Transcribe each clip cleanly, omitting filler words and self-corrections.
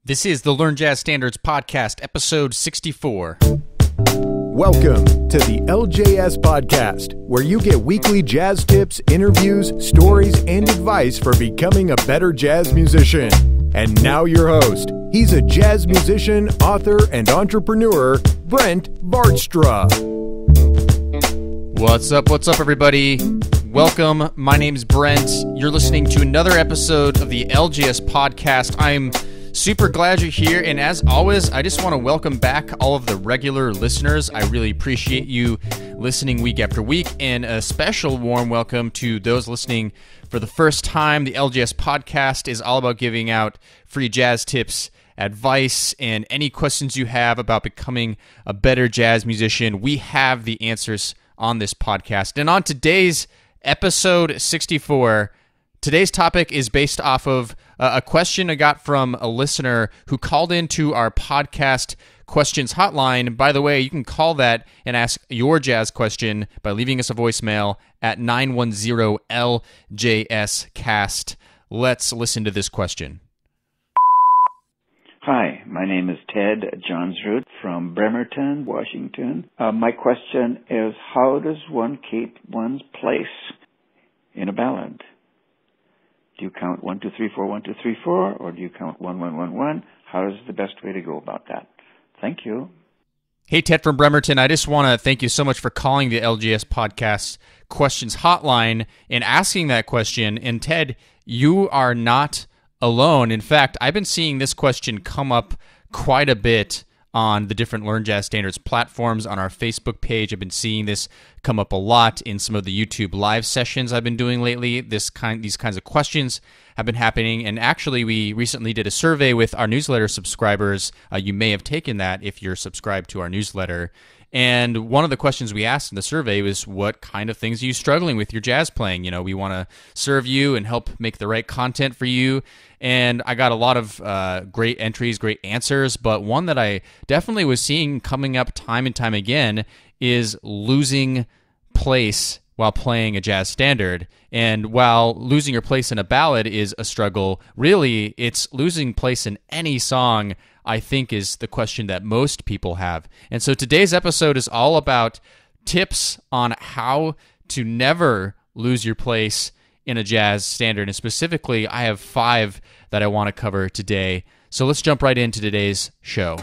This is the Learn Jazz Standards Podcast, episode 64. Welcome to the LJS Podcast, where you get weekly jazz tips, interviews, stories, and advice for becoming a better jazz musician. And now your host. He's a jazz musician, author, and entrepreneur, Brent Bartstra. What's up, everybody? Welcome. My name's Brent. You're listening to another episode of the LJS Podcast. I'm super glad you're here, and as always, I just want to welcome back all of the regular listeners. I really appreciate you listening week after week, and a special warm welcome to those listening for the first time. The LJS Podcast is all about giving out free jazz tips, advice, and any questions you have about becoming a better jazz musician. We have the answers on this podcast. And on today's episode 64, today's topic is based off of a question I got from a listener who called into our podcast questions hotline. By the way, you can call that and ask your jazz question by leaving us a voicemail at 910-LJS-CAST. Let's listen to this question. Hi, my name is Ted Johnsrud from Bremerton, Washington. My question is, how does one keep one's place in a ballad? Do you count 1, 2, 3, 4, 1, 2, 3, 4, or do you count 1, 1, 1, 1? How is the best way to go about that? Thank you. Hey, Ted from Bremerton. I just want to thank you so much for calling the LJS Podcast Questions Hotline and asking that question. And Ted, you are not alone. In fact, I've been seeing this question come up quite a bit on the different Learn Jazz Standards platforms. On our Facebook page, I've been seeing this come up a lot in some of the YouTube live sessions I've been doing lately. These kinds of questions have been happening, and actually we recently did a survey with our newsletter subscribers. You may have taken that if you're subscribed to our newsletter. And one of the questions we asked in the survey was, what kind of things are you struggling with your jazz playing? You know, we want to serve you and help make the right content for you. And I got a lot of great entries, great answers, but one that I definitely was seeing coming up time and time again is losing place while playing a jazz standard. And while losing your place in a ballad is a struggle, really it's losing place in any song, I think, is the question that most people have. And so today's episode is all about tips on how to never lose your place in a jazz standard. And specifically, I have 5 that I want to cover today. So let's jump right into today's show.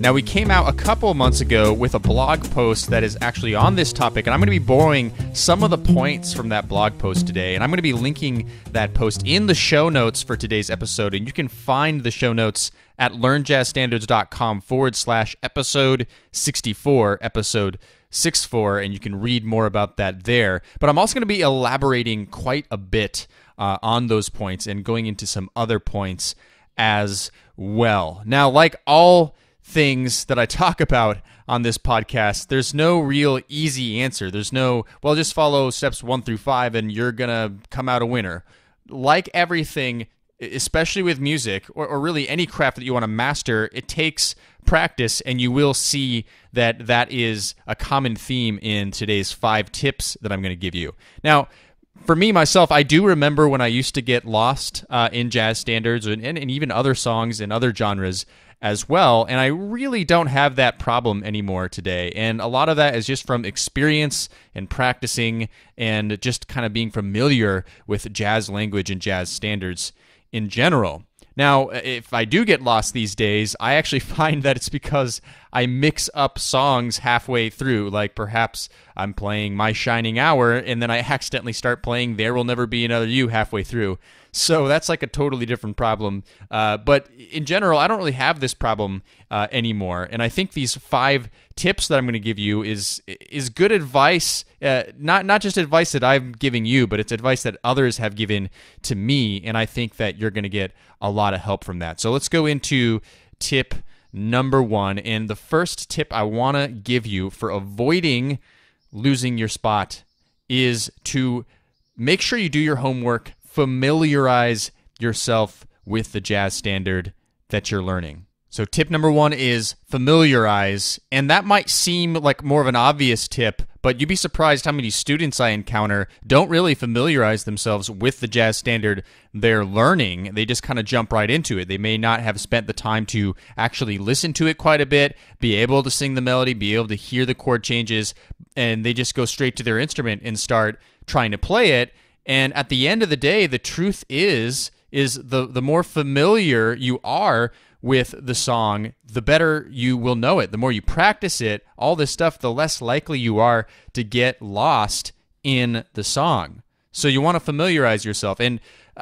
Now, we came out a couple of months ago with a blog post that is actually on this topic, and I'm going to be borrowing some of the points from that blog post today, and I'm going to be linking that post in the show notes for today's episode, and you can find the show notes at learnjazzstandards.com/episode 64, episode 64, and you can read more about that there. But I'm also going to be elaborating quite a bit on those points and going into some other points as well. Now, like all things that I talk about on this podcast, there's no real easy answer. There's no, well, just follow steps 1 through 5 and you're going to come out a winner. Like everything, especially with music or really any craft that you want to master, it takes practice, and you will see that that is a common theme in today's 5 tips that I'm going to give you. Now, for me, myself, I do remember when I used to get lost in jazz standards and even other songs and other genres as well, and I really don't have that problem anymore today. And a lot of that is just from experience and practicing and just kind of being familiar with jazz language and jazz standards in general. Now, if I do get lost these days, I actually find that it's because I mix up songs halfway through. Like perhaps I'm playing My Shining Hour, and then I accidentally start playing There Will Never Be Another You halfway through. So that's like a totally different problem. But in general, I don't really have this problem anymore. And I think these 5 tips that I'm going to give you is good advice, not just advice that I'm giving you, but it's advice that others have given to me. And I think that you're going to get a lot of help from that. So let's go into tip number 1. And the first tip I want to give you for avoiding losing your spot is to make sure you do your homework. Familiarize yourself with the jazz standard that you're learning. So tip number 1 is familiarize, and that might seem like more of an obvious tip, But you'd be surprised how many students I encounter don't really familiarize themselves with the jazz standard they're learning. They just kind of jump right into it. They may not have spent the time to actually listen to it quite a bit, be able to sing the melody, be able to hear the chord changes, and they just go straight to their instrument and start trying to play it. And at the end of the day, the truth is the more familiar you are with the song, the better you will know it. The more you practice it, all this stuff, the less likely you are to get lost in the song. So you want to familiarize yourself. And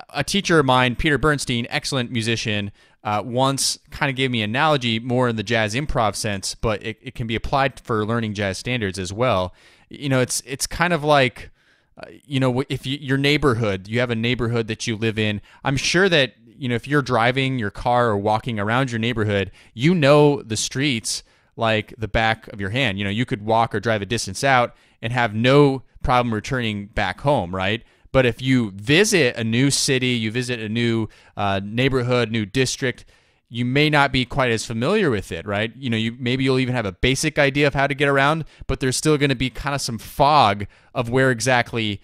a teacher of mine, Peter Bernstein, excellent musician, once kind of gave me an analogy more in the jazz improv sense, but it can be applied for learning jazz standards as well. It's kind of like, if your neighborhood, you have a neighborhood that you live in, I'm sure that, if you're driving your car or walking around your neighborhood, the streets like the back of your hand. You could walk or drive a distance out and have no problem returning back home, right? But if you visit a new city, you visit a new neighborhood, new district, you may not be quite as familiar with it, right? Maybe you'll even have a basic idea of how to get around, but there's still going to be kind of some fog of where exactly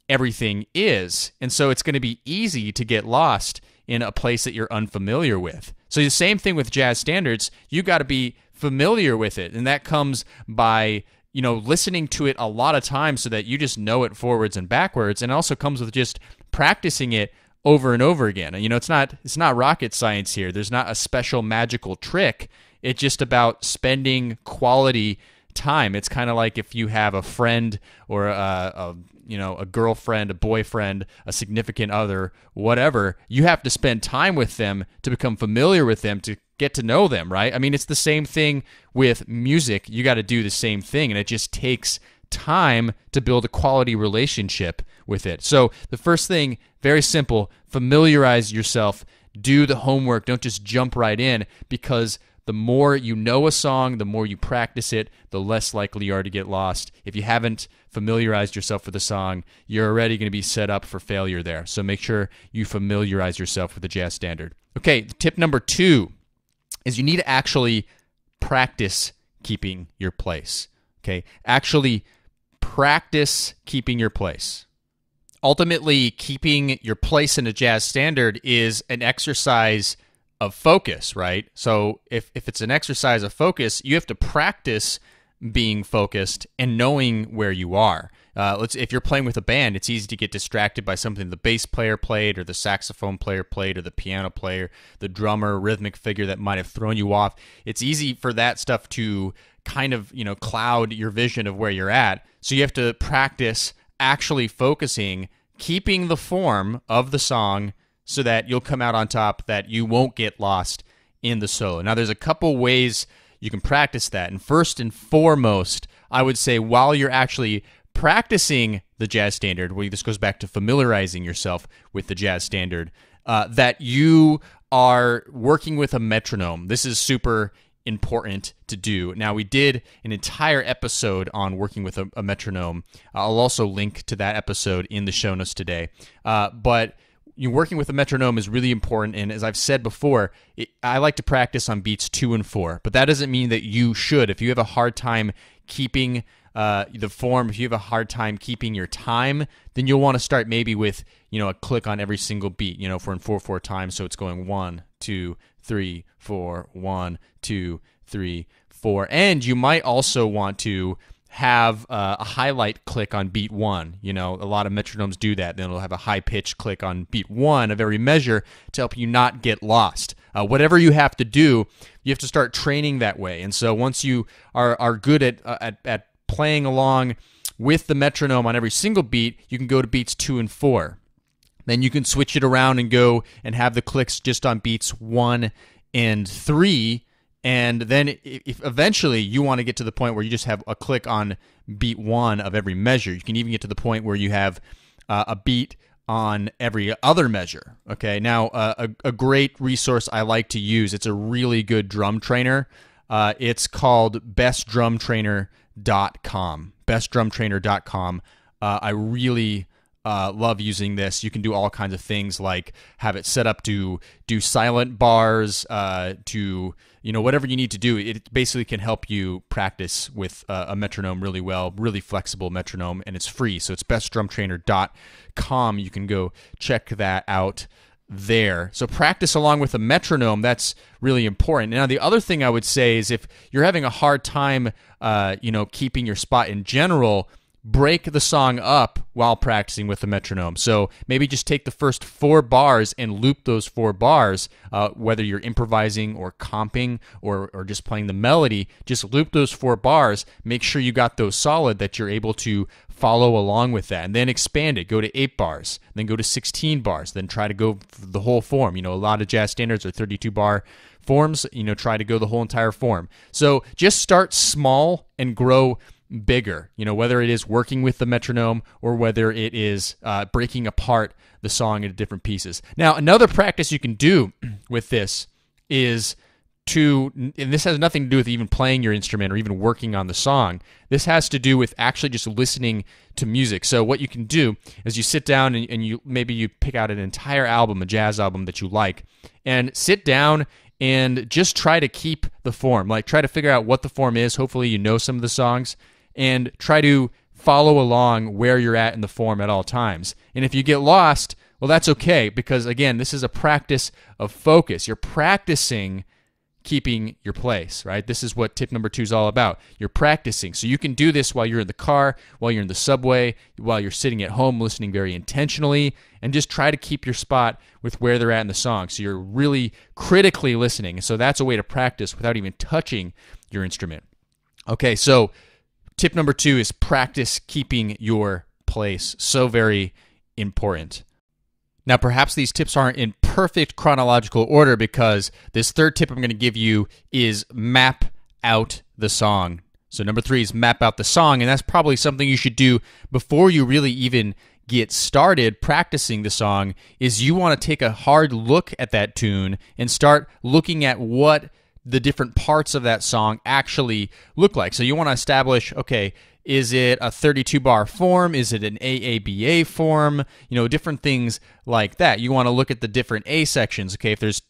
everything is. And so it's going to be easy to get lost in a place that you're unfamiliar with. So the same thing with jazz standards, you got to be familiar with it. And that comes by, listening to it a lot of times so that you just know it forwards and backwards. And it also comes with just practicing it over and over again. And, it's not rocket science here. There's not a special magical trick. It's just about spending quality time. It's kind of like if you have a friend or a girlfriend, a boyfriend, a significant other, whatever, you have to spend time with them to become familiar with them, to get to know them, right? I mean, it's the same thing with music. You got to do the same thing, and it just takes time to build a quality relationship with it. So the first thing, very simple, familiarize yourself, do the homework, don't just jump right in, because the more you know a song, the more you practice it, the less likely you are to get lost. If you haven't familiarized yourself with a song, you're already going to be set up for failure there. So make sure you familiarize yourself with the jazz standard. Okay, tip number 2 is you need to actually practice keeping your place. Okay, actually practice keeping your place. Ultimately, keeping your place in a jazz standard is an exercise of focus, right? So if it's an exercise of focus, you have to practice being focused and knowing where you are. If you're playing with a band, it's easy to get distracted by something the bass player played or the saxophone player played or the piano player, the drummer, rhythmic figure that might have thrown you off. It's easy for that stuff to kind of, cloud your vision of where you're at. So you have to practice actually focusing, keeping the form of the song so that you'll come out on top, that you won't get lost in the solo. Now, there's a couple ways you can practice that. And first and foremost, I would say while you're actually practicing the jazz standard, where this goes back to familiarizing yourself with the jazz standard, that you are working with a metronome. This is super important to do. Now, we did an entire episode on working with a metronome. I'll also link to that episode in the show notes today. But working with a metronome is really important, and as I've said before, I like to practice on beats 2 and 4, but that doesn't mean that you should. If you have a hard time keeping the form, if you have a hard time keeping your time, then you'll want to start maybe with a click on every single beat. If we're in 4/4 time, so it's going 1, 2, 3, 4, 1, 2, 3, 4, and you might also want to have a highlight click on beat 1. A lot of metronomes do that. Then it'll have a high-pitched click on beat 1 of every measure to help you not get lost. Whatever you have to do, you have to start training that way. And so once you are good at playing along with the metronome on every single beat, you can go to beats 2 and 4. Then you can switch it around and go and have the clicks just on beats 1 and 3. And then if eventually you want to get to the point where you just have a click on beat 1 of every measure, you can even get to the point where you have a beat on every other measure. Okay, now a great resource I like to use, it's a really good drum trainer. It's called bestdrumtrainer.com. Bestdrumtrainer.com. I really love using this. You can do all kinds of things like have it set up to do silent bars, to whatever you need to do, it basically can help you practice with a metronome really well, really flexible metronome, and it's free. So it's bestdrumtrainer.com. You can go check that out there. So practice along with a metronome. That's really important. Now, the other thing I would say is if you're having a hard time, keeping your spot in general, break the song up while practicing with the metronome. So maybe just take the first 4 bars and loop those 4 bars, whether you're improvising or comping or just playing the melody, just loop those 4 bars, make sure you got those solid, that you're able to follow along with that, and then expand it, go to 8 bars, then go to 16 bars, then try to go the whole form. A lot of jazz standards are 32 bar forms, try to go the whole entire form. So just start small and grow bigger, whether it is working with the metronome or whether it is breaking apart the song into different pieces. Now, another practice you can do with this is and this has nothing to do with even playing your instrument or even working on the song. This has to do with actually just listening to music. So what you can do is you sit down and you pick out an entire album, a jazz album that you like, and sit down and just try to keep the form. Like, try to figure out what the form is. Hopefully you know some of the songs, and try to follow along where you're at in the form at all times. And if you get lost, well, that's okay, because again, this is a practice of focus. You're practicing keeping your place, right? This is what tip number 2 is all about. You're practicing. So you can do this while you're in the car, while you're in the subway, while you're sitting at home listening very intentionally, and just try to keep your spot with where they're at in the song. So you're really critically listening. So that's a way to practice without even touching your instrument. Okay, so tip number 2 is practice keeping your place. So very important. Now, perhaps these tips aren't in perfect chronological order, because this third tip I'm going to give you is map out the song. So number 3 is map out the song, and that's probably something you should do before you really even get started practicing the song. Is you want to take a hard look at that tune and start looking at what the different parts of that song actually look like. So you want to establish, okay, is it a 32-bar form? Is it an AABA form? Different things like that. You want to look at the different A sections. Okay, if it's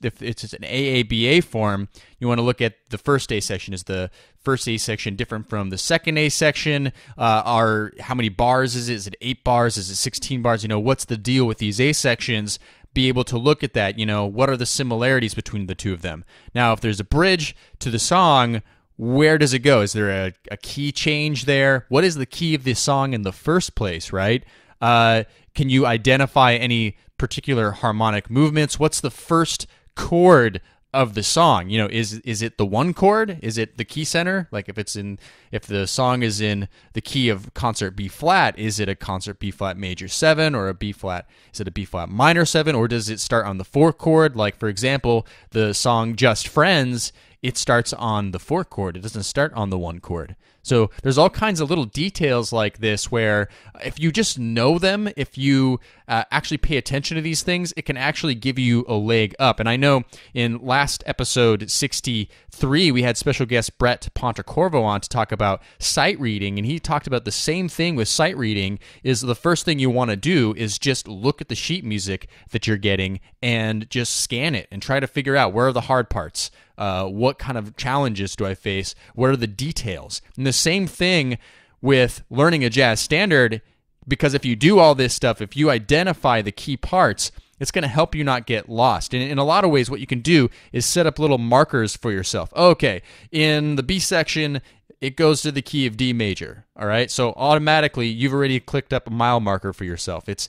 an AABA form, you want to look at the first A section. Is the first A section different from the second A section? How many bars is it? Is it 8 bars? Is it 16 bars? What's the deal with these A sections? Be able to look at that. What are the similarities between the two of them? Now, if there's a bridge to the song, where does it go? Is there a key change there? What is the key of the song in the first place, right? Can you identify any particular harmonic movements? What's the first chord of the song? Is it the 1 chord? Is it the key center? Like if the song is in the key of concert B flat, is it a concert B flat major 7 or a B flat? Is it a B flat minor 7, or does it start on the 4th chord? Like, for example, the song Just Friends, it starts on the 4th chord. It doesn't start on the 1 chord. So there's all kinds of little details like this where if you just know them, if you actually pay attention to these things, it can actually give you a leg up. And I know in last episode 63, we had special guest Brett Pontecorvo on to talk about sight reading, and he talked about the same thing with sight reading. Is the first thing you want to do is just look at the sheet music that you're getting and just scan it and try to figure out where are the hard parts. What kind of challenges do I face? What are the details? And the same thing with learning a jazz standard, because if you do all this stuff, if you identify the key parts, it's going to help you not get lost. And in a lot of ways, what you can do is set up little markers for yourself. Okay, in the B section, it goes to the key of D major. All right, so automatically you've already clicked up a mile marker for yourself. It's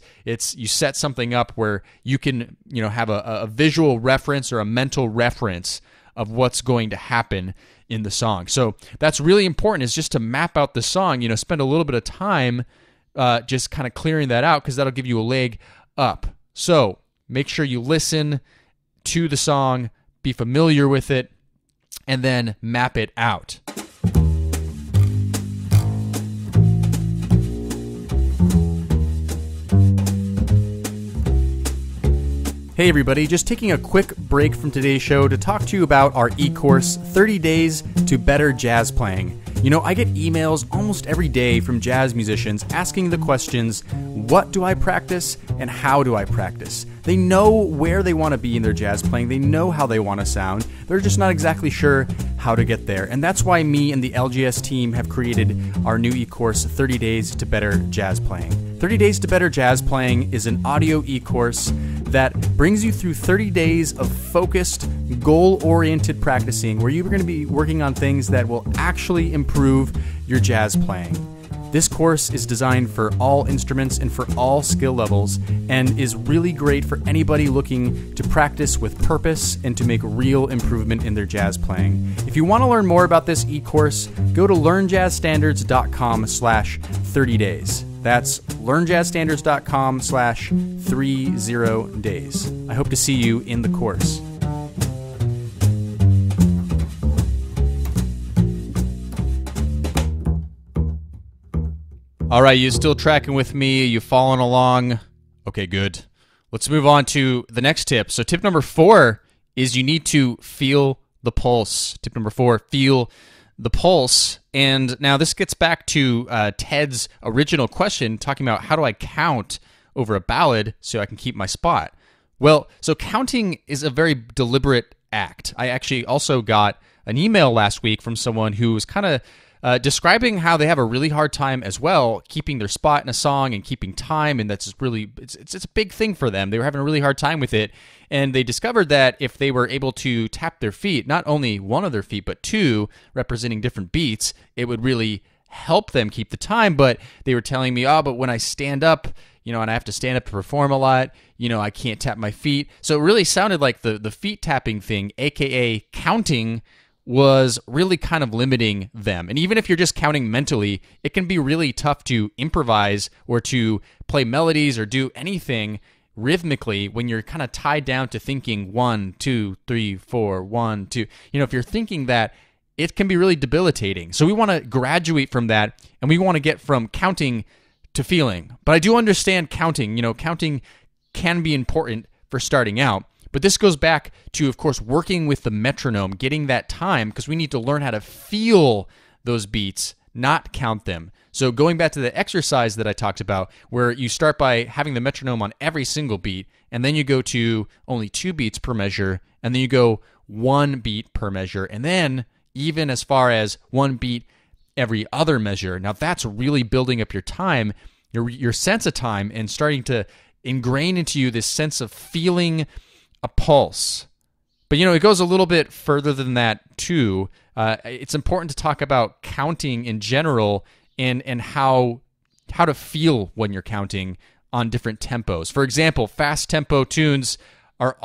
you set something up where you can have a visual reference or a mental reference of what's going to happen in the song. So that's really important, is just to map out the song, spend a little bit of time just kind of clearing that out, because that'll give you a leg up. So make sure you listen to the song, be familiar with it, and then map it out. Hey everybody, just taking a quick break from today's show to talk to you about our Ecourse 30 Days to Better Jazz Playing. I get emails almost every day from jazz musicians asking the questions, what do I practice and how do I practice? They know where they want to be in their jazz playing. They know how they want to sound. they're just not exactly sure how to get there. And that's why me and the LJS team have created our new e-course, 30 Days to Better Jazz Playing. 30 Days to Better Jazz Playing is an audio e-course that brings you through 30 days of focused, goal-oriented practicing where you're going to be working on things that will actually improve your jazz playing. This course is designed for all instruments and for all skill levels and is really great for anybody looking to practice with purpose and to make real improvement in their jazz playing. If you want to learn more about this e-course, go to learnjazzstandards.com/30 days. That's learnjazzstandards.com/30 days. I hope to see you in the course. All right, you still tracking with me? You following along? Okay, good. Let's move on to the next tip. So tip number 4 is you need to feel the pulse. Tip number 4, feel the pulse. And now this gets back to Ted's original question, talking about how do I count over a ballad so I can keep my spot? Well, so counting is a very deliberate act. I actually also got an email last week from someone who was kind of describing how they have a really hard time as well keeping their spot in a song and keeping time, and that's really it's a big thing for them. They were having a really hard time with it, and they discovered that if they were able to tap their feet, not only one of their feet but two, representing different beats, it would really help them keep the time. But they were telling me, but when I stand up, and I have to stand up to perform a lot, I can't tap my feet. So it really sounded like the feet tapping thing, aka counting, was really kind of limiting them. And even if you're just counting mentally, it can be really tough to improvise or to play melodies or do anything rhythmically when you're kind of tied down to thinking 1, 2, 3, 4, 1, 2. If you're thinking that, it can be really debilitating. So we want to graduate from that, and we want to get from counting to feeling. But I do understand counting. Counting can be important for starting out. But this goes back to, of course, working with the metronome, getting that time, because we need to learn how to feel those beats, not count them. So going back to the exercise that I talked about, where you start by having the metronome on every single beat, and then you go to only 2 beats per measure, and then you go 1 beat per measure, and then even as far as 1 beat every other measure. Now that's really building up your time, your sense of time, and starting to ingrain into you this sense of feeling a pulse. But it goes a little bit further than that too. It's important to talk about counting in general and how to feel when you're counting on different tempos. For example, fast tempo tunes are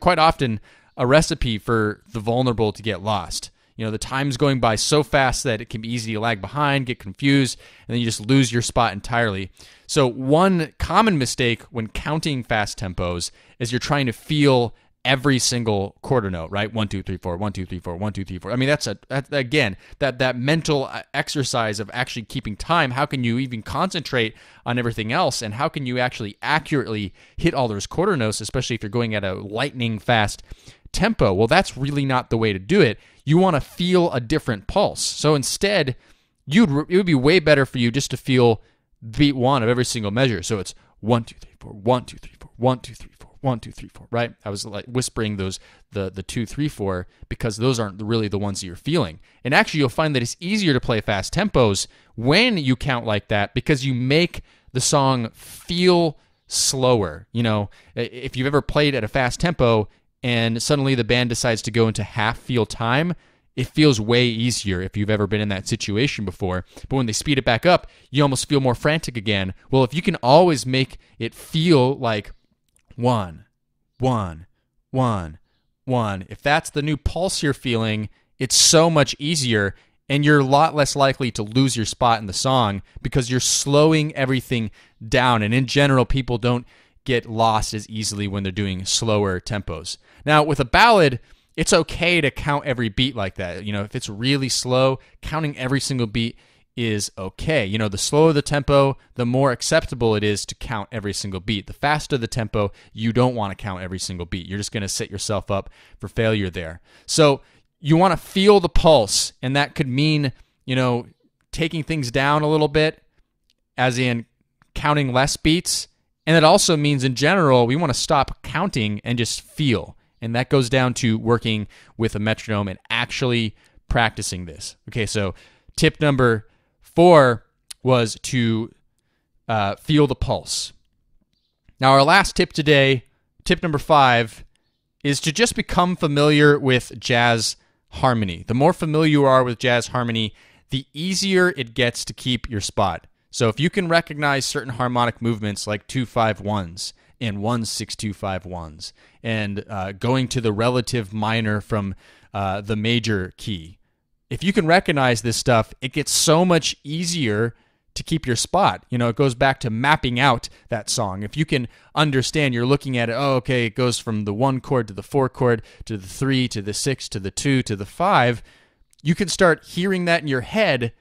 quite often a recipe for the vulnerable to get lost. The time's going by so fast that it can be easy to lag behind, get confused, and then you just lose your spot entirely. So one common mistake when counting fast tempos is you're trying to feel every single quarter note, right? 1, 2, 3, 4, 1, 2, 3, 4, 1, 2, 3, 4. I mean, that's that mental exercise of actually keeping time. How can you even concentrate on everything else? And how can you actually accurately hit all those quarter notes, especially if you're going at a lightning fast tempo? Well, that's really not the way to do it. You want to feel a different pulse. So instead, it would be way better for you just to feel beat 1 of every single measure. So it's 1, 2, 3, 4, 1, 2, 3, 4, 1, 2, 3, 4, 1, 2, 3, 4, right? I was like whispering those the 2, 3, 4 because those aren't really the ones that you're feeling. And actually, you'll find that it's easier to play fast tempos when you count like that because you make the song feel slower. If you've ever played at a fast tempo and suddenly the band decides to go into half feel time, it feels way easier if you've ever been in that situation before. But when they speed it back up, you almost feel more frantic again. Well, if you can always make it feel like 1, 1, 1, 1, if that's the new pulse you're feeling, it's so much easier, and you're a lot less likely to lose your spot in the song because you're slowing everything down. And in general, people don't get lost as easily when they're doing slower tempos. Now, with a ballad, it's okay to count every beat like that. If it's really slow, counting every single beat is okay. The slower the tempo, the more acceptable it is to count every single beat. The faster the tempo, you don't want to count every single beat. You're just going to set yourself up for failure there. So you want to feel the pulse, and that could mean, taking things down a little bit, as in counting less beats. And it also means, in general, we want to stop counting and just feel. And that goes down to working with a metronome and actually practicing this. Okay, so tip number 4 was to feel the pulse. Now, our last tip today, tip number 5, is to just become familiar with jazz harmony. The more familiar you are with jazz harmony, the easier it gets to keep your spot. So if you can recognize certain harmonic movements like 2-5-1s and 1-6-2-5-1s and going to the relative minor from the major key, if you can recognize this stuff, it gets so much easier to keep your spot. You know, it goes back to mapping out that song. If you can understand, you're looking at it, oh, okay, it goes from the 1 chord to the 4 chord to the 3 to the 6 to the 2 to the 5. You can start hearing that in your head.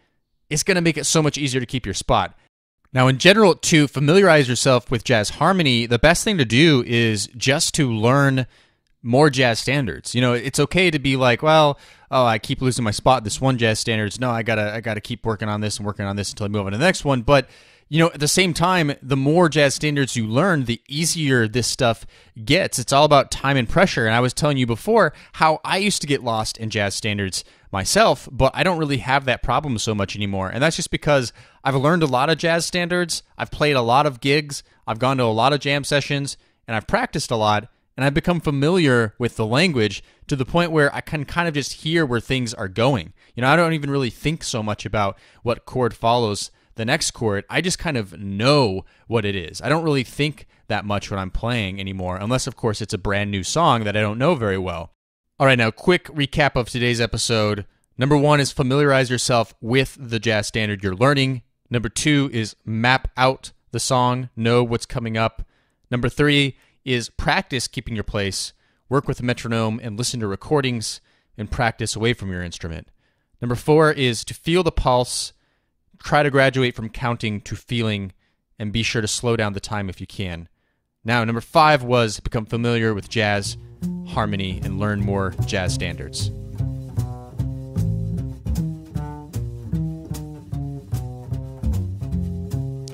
It's going to make it so much easier to keep your spot. Now, in general, to familiarize yourself with jazz harmony, the best thing to do is just to learn more jazz standards. You know, it's okay to be like, well, oh, I keep losing my spot. This one jazz standards. No, I gotta keep working on this and working on this until I move on to the next one. But you know, at the same time, the more jazz standards you learn, the easier this stuff gets. It's all about time and pressure. And I was telling you before how I used to get lost in jazz standards myself, but I don't really have that problem so much anymore. And that's just because I've learned a lot of jazz standards. I've played a lot of gigs. I've gone to a lot of jam sessions, and I've practiced a lot. And I've become familiar with the language to the point where I can kind of just hear where things are going. You know, I don't even really think so much about what chord follows the next chord. I just kind of know what it is. I don't really think that much when I'm playing anymore, unless, of course, it's a brand new song that I don't know very well. All right, now, quick recap of today's episode. Number 1 is familiarize yourself with the jazz standard you're learning. Number 2 is map out the song, know what's coming up. Number 3 is practice keeping your place, work with a metronome and listen to recordings, and practice away from your instrument. Number 4 is to feel the pulse, try to graduate from counting to feeling, and be sure to slow down the time if you can. Now, number 5 was become familiar with jazz harmony and learn more jazz standards.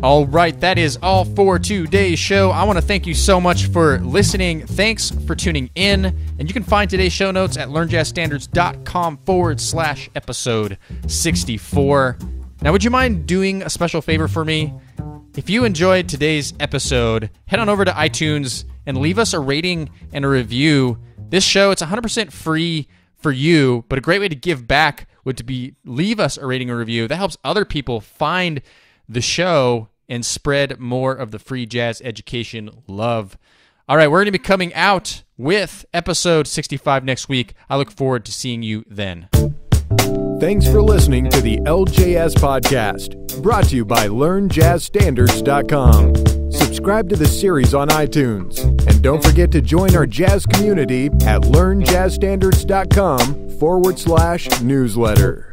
All right, that is all for today's show. I want to thank you so much for listening. Thanks for tuning in. And you can find today's show notes at learnjazzstandards.com/episode 64. Now, would you mind doing a special favor for me? If you enjoyed today's episode, head on over to iTunes and leave us a rating and a review. This show, it's 100% free for you, but a great way to give back would to be leave us a rating or review. That helps other people find the show and spread more of the free jazz education love. All right, we're going to be coming out with episode 65 next week. I look forward to seeing you then. Thanks for listening to the LJS podcast, brought to you by LearnJazzStandards.com. Subscribe to the series on iTunes, and don't forget to join our jazz community at LearnJazzStandards.com/newsletter.